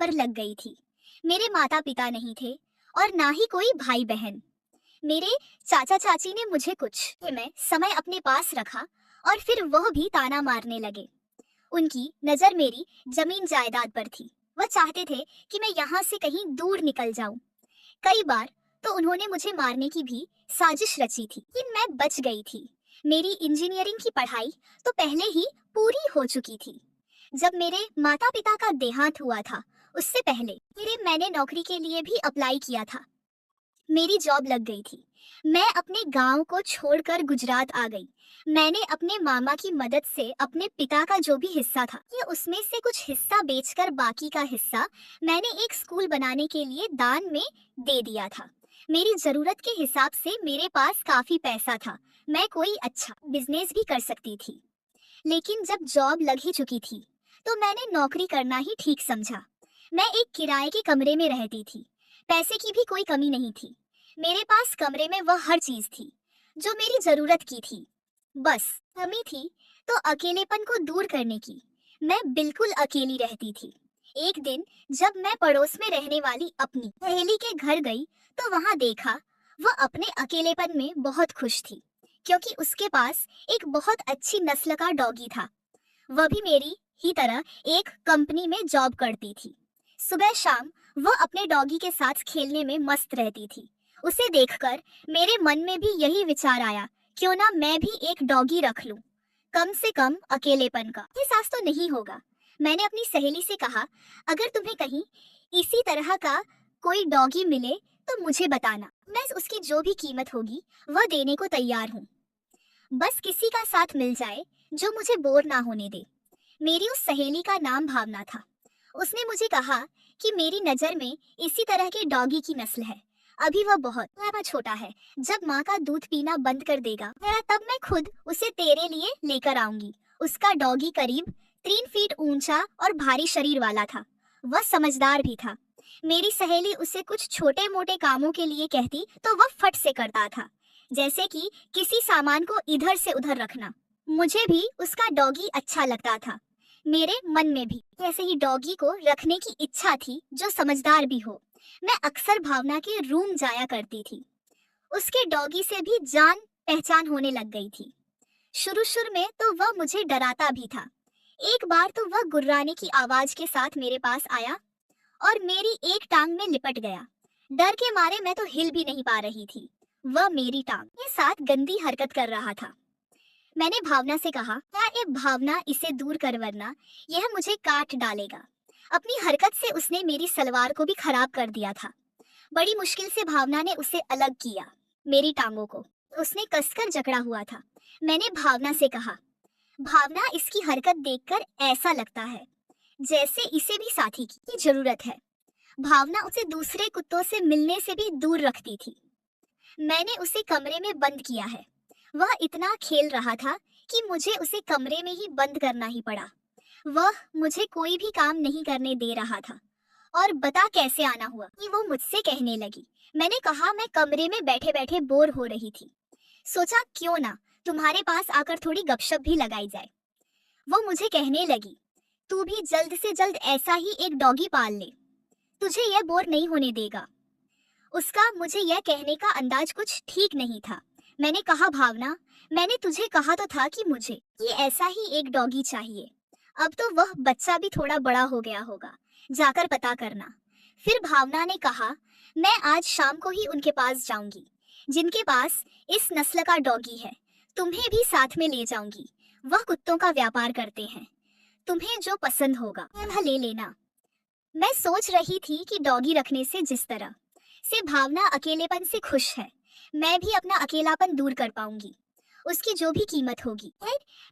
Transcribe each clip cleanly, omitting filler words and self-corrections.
पर लग गई थी। मेरे माता पिता नहीं थे और ना ही कोई भाई बहन। मेरे चाचा चाची ने मुझे कुछ मैं समय अपने पास रखा और फिर वह भी ताना मारने लगे। उनकी नजर मेरी जमीन जायदाद पर थी। वह चाहते थे कि मैं यहाँ से कहीं दूर निकल जाऊं। कई बार तो उन्होंने मुझे मारने की भी साजिश रची थी, लेकिन मैं बच गई थी। मेरी इंजीनियरिंग की पढ़ाई तो पहले ही पूरी हो चुकी थी। जब मेरे माता पिता का देहांत हुआ था, उससे पहले मैंने नौकरी के लिए भी अप्लाई किया था। मेरी जॉब लग गई थी। मैं अपने गांव को छोड़कर गुजरात आ गई। मैंने अपने मामा की मदद से अपने पिता का जो भी हिस्सा था, ये उसमें से कुछ हिस्सा बेचकर बाकी का हिस्सा मैंने एक स्कूल बनाने के लिए दान में दे दिया था। मेरी जरूरत के हिसाब से मेरे पास काफी पैसा था। मैं कोई अच्छा बिजनेस भी कर सकती थी। लेकिन जब जॉब लग ही चुकी थी, तो मैंने नौकरी करना ही ठीक समझा। मैं एक किराए के कमरे में रहती थी। पैसे की भी कोई कमी नहीं थी। मेरे पास कमरे में वह हर चीज थी जो मेरी जरूरत की थी। बस कमी थी तो अकेलेपन को दूर करने की। मैं बिल्कुल अकेली रहती थी। एक दिन जब मैं पड़ोस में रहने वाली अपनी सहेली के घर गई, तो वहां देखा वह अपने अकेलेपन में बहुत खुश थी, क्योंकि उसके पास एक बहुत अच्छी नस्ल का डॉगी था। वह भी मेरी ही तरह एक कंपनी में जॉब करती थी। सुबह शाम वह अपने डॉगी के साथ खेलने में मस्त रहती थी। उसे देखकर मेरे मन में भी यही विचार आया, क्यों ना मैं भी एक डॉगी रख लूं। कम से कम अकेलेपन का एहसास तो नहीं होगा। मैंने अपनी सहेली से कहा, अगर तुम्हें कहीं इसी तरह का कोई डॉगी मिले तो मुझे बताना। मैं उसकी जो भी कीमत होगी वह देने को तैयार हूँ। बस किसी का साथ मिल जाए जो मुझे बोर ना होने दे। मेरी उस सहेली का नाम भावना था। उसने मुझे कहा कि मेरी नजर में इसी तरह के डॉगी की नस्ल है। अभी वह बहुत ज्यादा छोटा है। जब माँ का दूध पीना बंद कर देगा, तब मैं खुद उसे तेरे लिए लेकर आऊंगी। उसका डॉगी करीब 3 फीट ऊंचा और भारी शरीर वाला था। वह समझदार भी था। मेरी सहेली उसे कुछ छोटे मोटे कामों के लिए कहती तो वह फट से करता था, जैसे कि किसी सामान को इधर से उधर रखना। मुझे भी उसका डॉगी अच्छा लगता था। मेरे मन में भी ऐसे ही डॉगी को रखने की इच्छा थी जो समझदार भी हो। मैं अक्सर भावना के रूम जाया करती थी। उसके डॉगी से भी जान पहचान होने लग गई थी। शुरू शुरू में तो वह मुझे डराता भी था। एक बार तो वह गुर्राने की आवाज के साथ मेरे पास आया और मेरी एक टांग में लिपट गया। डर के मारे मैं तो हिल भी नहीं पा रही थी। वह मेरी टांग के साथ गंदी हरकत कर रहा था। मैंने भावना से कहा, क्या ये भावना, इसे दूर कर वरना यह मुझे काट डालेगा। अपनी हरकत से उसने मेरी सलवार को भी खराब कर दिया था। बड़ी मुश्किल से भावना ने उसे अलग किया। मेरी टांगों को उसने कसकर जकड़ा हुआ था। मैंने भावना से कहा, भावना, इसकी हरकत देखकर ऐसा लगता है जैसे इसे भी साथी की जरूरत है। भावना उसे दूसरे कुत्तों से मिलने से भी दूर रखती थी। मैंने उसे कमरे में बंद किया है। वह इतना खेल रहा था कि मुझे उसे कमरे में ही बंद करना ही पड़ा। वह मुझे कोई भी काम नहीं करने दे रहा था। और बता कैसे आना हुआ कि वो मुझसे कहने लगी। मैंने कहा, मैं कमरे में बैठे बैठे बोर हो रही थी। सोचा क्यों ना तुम्हारे पास आकर थोड़ी गपशप भी लगाई जाए। वो मुझे कहने लगी, तू भी जल्द से जल्द ऐसा ही एक डॉगी पाल ले, तुझे यह बोर नहीं होने देगा। उसका मुझे यह कहने का अंदाज कुछ ठीक नहीं था। मैंने कहा, भावना, मैंने तुझे कहा तो था कि मुझे ये ऐसा ही एक डॉगी चाहिए। अब तो वह बच्चा भी थोड़ा बड़ा हो गया होगा, जाकर पता करना। फिर भावना ने कहा, मैं आज शाम को ही उनके पास जाऊंगी जिनके पास इस नस्ल का डॉगी है। तुम्हें भी साथ में ले जाऊंगी। वह कुत्तों का व्यापार करते हैं। तुम्हें जो पसंद होगा वह ले लेना। मैं सोच रही थी कि डॉगी रखने से जिस तरह से भावना अकेलेपन से खुश है, मैं भी अपना अकेलापन दूर कर पाऊंगी। उसकी जो भी कीमत होगी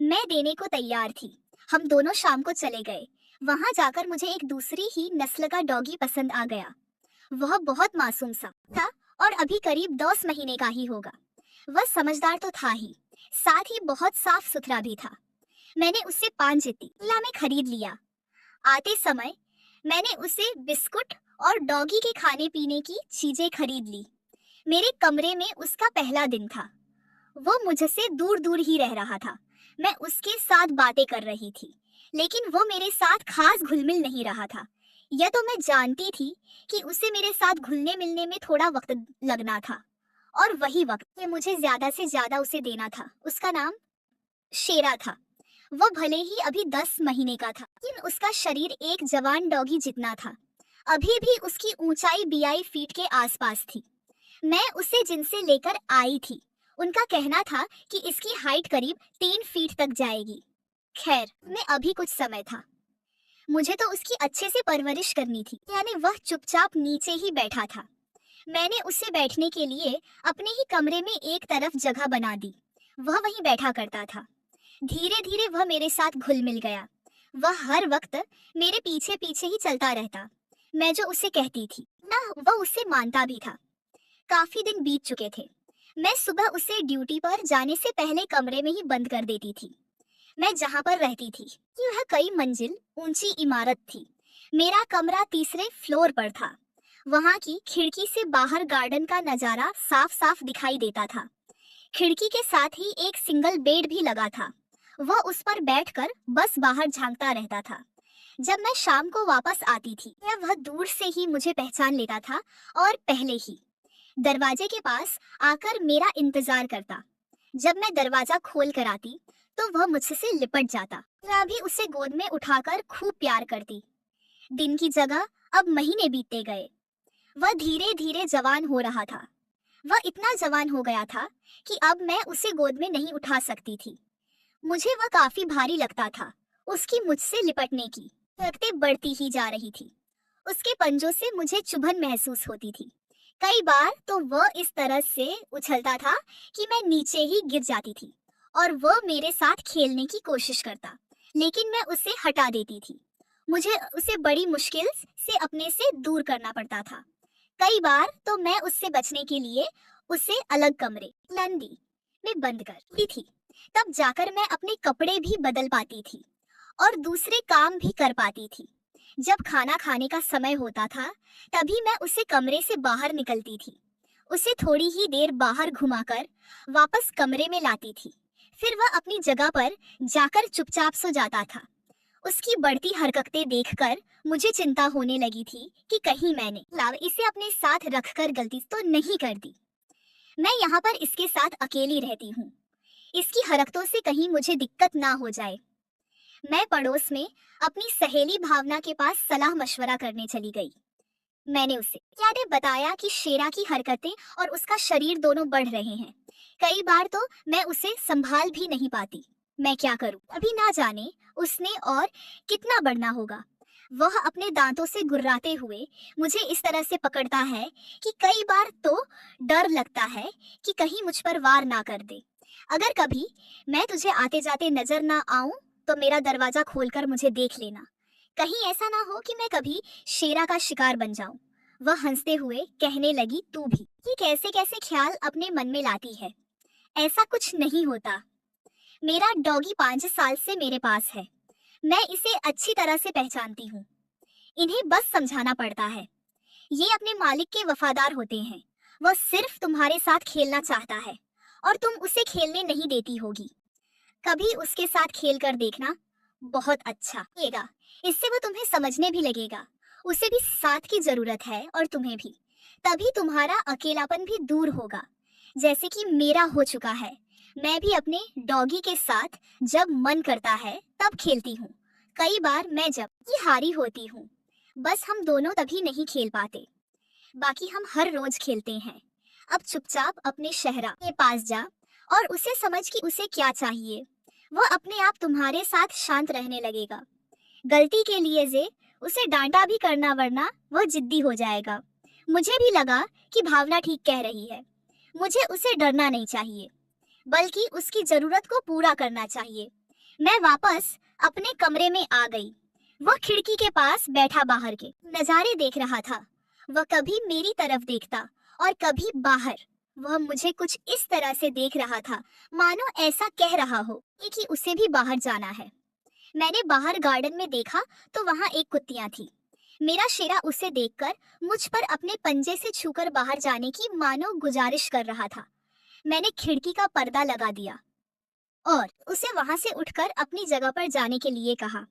मैं देने को तैयार थी। हम दोनों शाम को चले गए। वहां जाकर मुझे एक दूसरी ही नस्ल का डॉगी पसंद आ गया। वह बहुत मासूम सा था और अभी करीब 10 महीने का ही होगा। वह समझदार तो था ही, साथ ही बहुत साफ सुथरा भी था। मैंने उसे 5 जिद्दी में खरीद लिया। आते समय मैंने उसे बिस्कुट और डॉगी के खाने पीने की चीजें खरीद ली। मेरे कमरे में उसका पहला दिन था। वो मुझसे दूर दूर ही रह रहा था। मैं उसके साथ बातें कर रही थी, लेकिन वो मेरे साथ खास घुल मिल नहीं रहा था। यह तो मैं जानती थी कि उसे मेरे साथ घुलने मिलने में थोड़ा वक्त लगना था, और वही वक्त ये मुझे ज्यादा से ज्यादा उसे देना था। उसका नाम शेरा था। वह भले ही अभी 10 महीने का था, लेकिन उसका शरीर एक जवान डॉगी जितना था। अभी भी उसकी ऊंचाई 42 फीट के आसपास थी। मैं उसे जिनसे लेकर आई थी, उनका कहना था कि इसकी हाइट करीब 3 फीट तक जाएगी। खैर, में अभी कुछ समय था। मुझे तो उसकी अच्छे से परवरिश करनी थी, यानी वह चुपचाप नीचे ही बैठा था। मैंने उसे बैठने के लिए अपने ही कमरे में एक तरफ जगह बना दी। वह वहीं बैठा करता था। धीरे धीरे वह मेरे साथ घुल मिल गया। वह हर वक्त मेरे पीछे पीछे ही चलता रहता। मैं जो उसे कहती थी ना, वह उसे मानता भी था। काफी दिन बीत चुके थे। मैं सुबह उसे ड्यूटी पर जाने से पहले कमरे में ही बंद कर देती थी। मैं जहाँ पर रहती थी, यह कई मंजिल ऊंची इमारत थी। मेरा कमरा तीसरे फ्लोर पर था। वहाँ की खिड़की से बाहर गार्डन का नजारा साफ साफ दिखाई देता था। खिड़की के साथ ही एक सिंगल बेड भी लगा था। वह उस पर बैठकर बस बाहर झांकता रहता था। जब मैं शाम को वापस आती थी, वह दूर से ही मुझे पहचान लेता था और पहले ही दरवाजे के पास आकर मेरा इंतजार करता। जब मैं दरवाजा खोल कर आती तो वह मुझसे लिपट जाता। मैं भी उसे गोद में उठाकर खूब प्यार करती। दिन की जगह अब महीने बीतते गए। वह धीरे धीरे जवान हो रहा था। वह इतना जवान हो गया था कि अब मैं उसे गोद में नहीं उठा सकती थी। मुझे वह काफी भारी लगता था। उसकी मुझसे लिपटने की ताकतें बढ़ती ही जा रही थी। उसके पंजों से मुझे चुभन महसूस होती थी। कई बार तो वह इस तरह से उछलता था कि मैं नीचे ही गिर जाती थी, और वह मेरे साथ खेलने की कोशिश करता, लेकिन मैं उसे हटा देती थी। मुझे उसे बड़ी मुश्किल से अपने से दूर करना पड़ता था। कई बार तो मैं उससे बचने के लिए उसे अलग कमरे लंदी में बंद कर दी थी। तब जाकर मैं अपने कपड़े भी बदल पाती थी और दूसरे काम भी कर पाती थी। जब खाना खाने का समय होता था, तभी मैं उसे कमरे से बाहर निकलती थी। उसे थोड़ी ही देर बाहर घुमाकर वापस कमरे में लाती थी। फिर वह अपनी जगह पर जाकर चुपचाप सो जाता था। उसकी बढ़ती हरकतें देखकर मुझे चिंता होने लगी थी कि कहीं मैंने इसे अपने साथ रखकर गलती तो नहीं कर दी। मैं यहाँ पर इसके साथ अकेली रहती हूँ। इसकी हरकतों से कहीं मुझे दिक्कत ना हो जाए। मैं पड़ोस में अपनी सहेली भावना के पास सलाह मशवरा करने चली गई। मैंने उसे बताया कि शेरा की हरकतें और उसका शरीर दोनों बढ़ रहे हैं। कई बार तो मैं उसे संभाल भी नहीं पाती। मैं क्या करूं? अभी ना जाने उसने और कितना बढ़ना होगा। वह अपने दांतों से गुर्राते हुए मुझे इस तरह से पकड़ता है कि कई बार तो डर लगता है कि कहीं मुझ पर वार ना कर दे। अगर कभी मैं तुझे आते जाते नजर ना आऊं तो मेरा दरवाजा खोलकर मुझे देख लेना। कहीं ऐसा ना हो कि मैं कभी शेरा का शिकार बन जाऊं। वह हंसते हुए कहने लगी, तू भी कि कैसे कैसे ख्याल अपने मन में लाती है। ऐसा कुछ नहीं होता। मेरा डॉगी 5 साल से मेरे पास है। मैं इसे अच्छी तरह से पहचानती हूँ। इन्हें बस समझाना पड़ता है। ये अपने मालिक के वफादार होते हैं। वह सिर्फ तुम्हारे साथ खेलना चाहता है और तुम उसे खेलने नहीं देती होगी। कभी उसके साथ खेल कर देखना, बहुत अच्छा लगेगा। इससे वो तुम्हें समझने भी लगेगा। उसे भी साथ की जरूरत है और तुम्हें भी। तभी तुम्हारा अकेलापन भी दूर होगा, जैसे कि मेरा हो चुका है। मैं भी अपने डॉगी के साथ जब मन करता है तब खेलती हूँ। कई बार मैं जब ये हारी होती हूँ, बस हम दोनों तभी नहीं खेल पाते, बाकी हम हर रोज खेलते हैं। अब चुपचाप अपने शहरा के पास जा और उसे समझ कि उसे क्या चाहिए। वो अपने आप तुम्हारे साथ शांत रहने लगेगा। गलती के लिए जे उसे डांटा भी करना, वरना वो जिद्दी हो जाएगा। मुझे भी लगा कि भावना ठीक कह रही है। मुझे उसे डरना नहीं चाहिए, बल्कि उसकी जरूरत को पूरा करना चाहिए। मैं वापस अपने कमरे में आ गई। वह खिड़की के पास बैठा बाहर के नजारे देख रहा था। वह कभी मेरी तरफ देखता और कभी बाहर। वह मुझे कुछ इस तरह से देख रहा था, मानो ऐसा कह रहा हो कि उसे भी बाहर जाना है। मैंने बाहर गार्डन में देखा तो वहाँ एक कुत्तियाँ थी। मेरा शेरा उसे देखकर मुझ पर अपने पंजे से छूकर बाहर जाने की मानो गुजारिश कर रहा था। मैंने खिड़की का पर्दा लगा दिया और उसे वहां से उठकर अपनी जगह पर जाने के लिए कहा।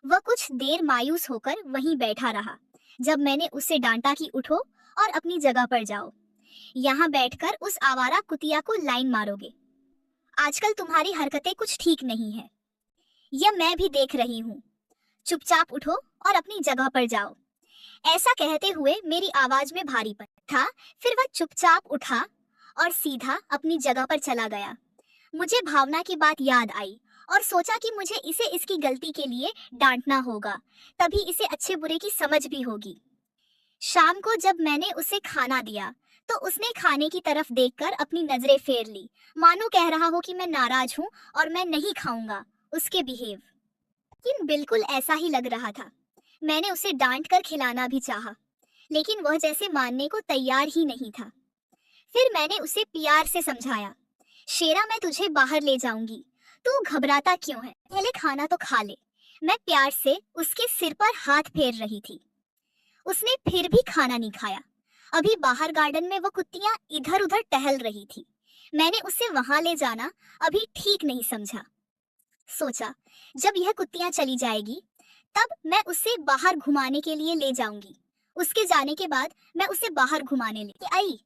वह कुछ देर मायूस होकर वहीं बैठा रहा। जब मैंने उसे डांटा कि उठो और अपनी जगह पर जाओ, यहाँ बैठकर उस आवारा कुतिया को लाइन मारोगे। आजकल तुम्हारी हरकतें कुछ ठीक नहीं है, यह मैं भी देख रही हूँ। चुपचाप उठो और अपनी जगह पर जाओ। ऐसा कहते हुए मेरी आवाज में भारीपन था। फिर वह चुपचाप उठा और सीधा अपनी जगह पर चला गया। मुझे भावना की बात याद आई और सोचा कि मुझे इसे इसकी गलती के लिए डांटना होगा, तभी इसे अच्छे बुरे की समझ भी होगी। शाम को जब मैंने उसे खाना दिया तो उसने खाने की तरफ देखकर अपनी नजरें फेर ली, मानो कह रहा हो कि मैं नाराज हूँ और मैं नहीं खाऊंगा उसके बिहेव। लेकिन बिल्कुल ऐसा ही लग रहा था। मैंने उसे डांट कर खिलाना भी चाहा, लेकिन वह जैसे मानने को तैयार ही नहीं था। फिर मैंने उसे प्यार से समझाया, शेरा मैं तुझे बाहर ले जाऊंगी, तू घबराता क्यों है, पहले खाना तो खा ले। मैं प्यार से उसके सिर पर हाथ फेर रही थी। उसने फिर भी खाना नहीं खाया। अभी बाहर गार्डन में वो कुत्तियां इधर उधर टहल रही थी। मैंने उसे वहां ले जाना अभी ठीक नहीं समझा। सोचा जब यह कुत्तियां चली जाएगी तब मैं उसे बाहर घुमाने के लिए ले जाऊंगी। उसके जाने के बाद मैं उसे बाहर घुमाने ले आई।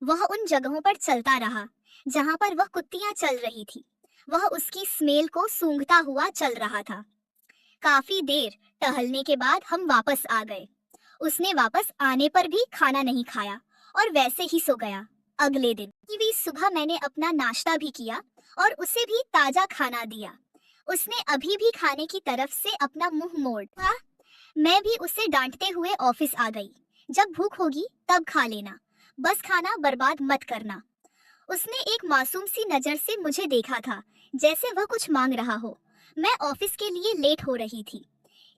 वह उन जगहों पर चलता रहा जहां पर वह कुत्तियां चल रही थी। वह उसकी स्मेल को सूंघता हुआ चल रहा था। काफी देर टहलने के बाद हम वापस आ गए। उसने वापस आने पर भी खाना नहीं खाया और वैसे ही सो गया। अगले दिन की भी सुबह मैंने अपना नाश्ता भी किया और उसे भी ताजा खाना दिया। उसने अभी भी खाने की तरफ से अपना मुंह मोड़ा। मैं भी उसे डांटते हुए ऑफिस आ गई। जब भूख होगी तब खा लेना, बस खाना बर्बाद मत करना। उसने एक मासूम सी नजर से मुझे देखा था, जैसे वह कुछ मांग रहा हो। मैं ऑफिस के लिए लेट हो रही थी,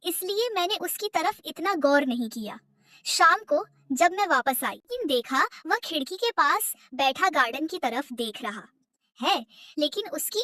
इसलिए मैंने उसकी तरफ इतना गौर नहीं किया। शाम को जब मैं वापस आई, देखा वह खिड़की के पास बैठा गार्डन की तरफ देख रहा है, लेकिन उसकी